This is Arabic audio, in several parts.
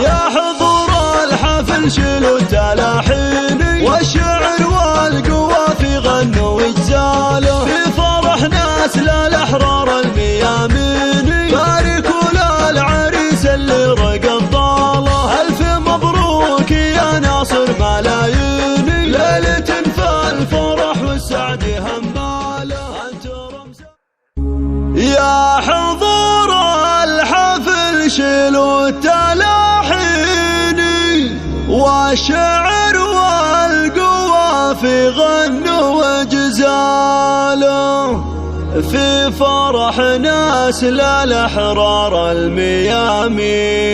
يا حضور الحفل شيلوا التلاحين والشعر والقوافي غنوا واجزالوا في فرح ناس للأحرار الميامين باركوا للعريس اللي رقد ضاله ألف مبروك يا ناصر ملايين ليلة فالفرح والسعد هماله أنت رمز يا حضور الحفل شيلوا التلاحين والشعر والقوافي غنوا واجزالوا في فرح ناس للأحرار الميامين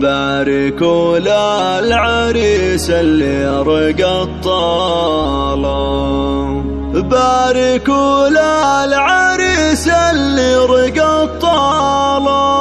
باركوا للعريس اللي رقد طاله باركوا للعريس اللي رقد طاله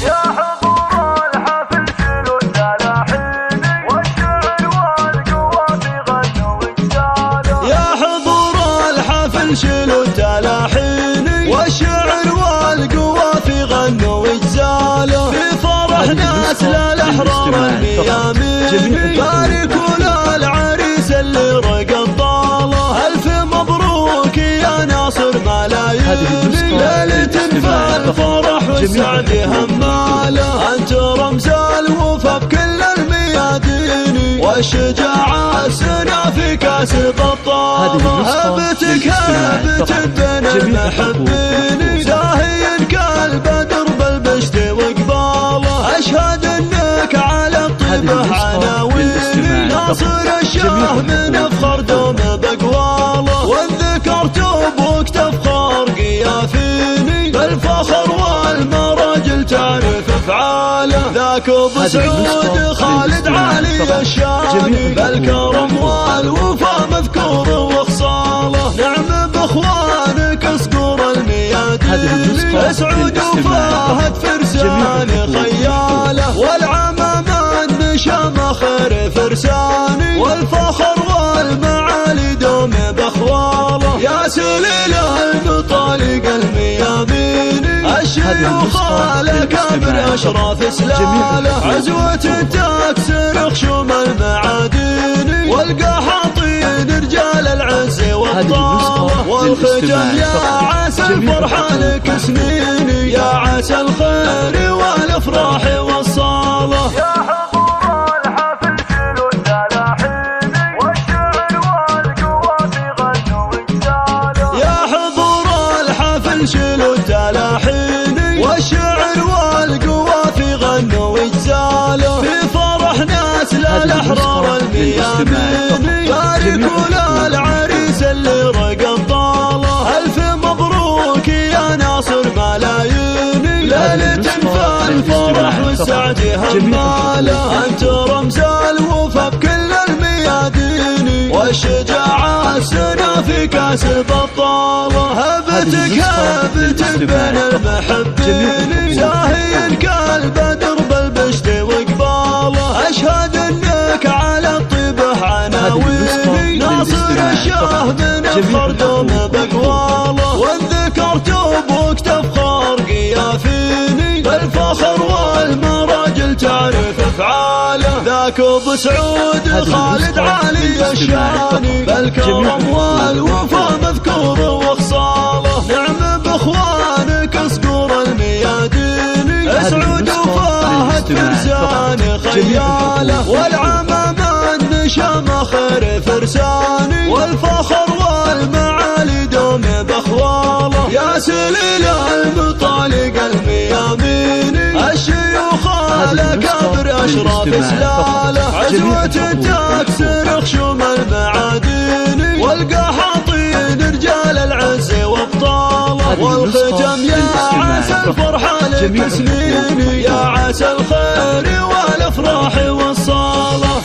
يا حضور الحفل شيلوا التلاحين والشعر والقوافي غنوا واجزالوا يا حضور الحفل شيلوا التلاحين والشعر والقوافي غنوا واجزالوا في فرح ناس للأحرار الميامين باركوا للعريس اللي رقد ضاله ألف مبروك يا ناصر ملايين ليلة فالفرح والسعد هماله أنت رمز الوفا بكل الميادين والشجاعة سنا في كاس بطاله هبتك هبت بين المحبين زاهي كالبدر بالبشت وقباله أشهد انك على الطيبة عناوين ناصر الشاه من افخر دوم بقواله وان ذكرت ابوك تفخر قيافيني بالفخر والمراجل تعرف افعاله ذاك ابو سعود خالد علي الشامي بالكرم والوفا مذكور وخصاله نعم باخوانك اصقور الميادين اسعود وفاهد فرسان خياله والعمام النشام خير فرساني والفخر والمعالي دوم باخواله يا سليل المطالق المياميني الشيوخ الاكابر اشراف سلاله عزوة تكسر خشوم المعادين والقحاطين رجال العز والطاله والختم يا عسى الفرحان كسنيني يا عسى الخير والافراح والصاله يا حضور الحفل شيلوا التلاحين والشعر والقوافي غنوا واجزالوا يا حضور الحفل شيلوا التلاحين والشعر والقوافي غنوا واجزالوا في فرح ناس للأحرار الميامين باركوا للعريس اللي رقد ضاله ألف مبروك يا ناصر ملايين ليلة فالفرح والسعد هماله أنت رمز الوفا بكل الميادين والشجاعة سنا في كاس بطاله هبتك هبت بين المحبين زاهي كالبدر بالبشت وقباله أشهد انك على الطيبة عناوين ناصر الشاه من افخر دوم بقواله وان ذكرت ابوك تفخر قيافيني بالفخر والمراجل تعرف افعاله ذاك ابو سعود خالد علي الشامي بالكرم والوفا مذكور وخصاله نعم باخوانك اصقور الميادين اسعود وفاهد فرسان خياله والعمام النشام خير فرساني والفخر والمعالي دوم باخواله يا سليل المطالق المياميني الشيوخ الاكابر اشراف سلاله عزوة تكسر خشوم المعادين والقحاطين رجال العز وابطاله والختم يا عسى الفرحان كسنيني يا عسى الخير والافراح والصاله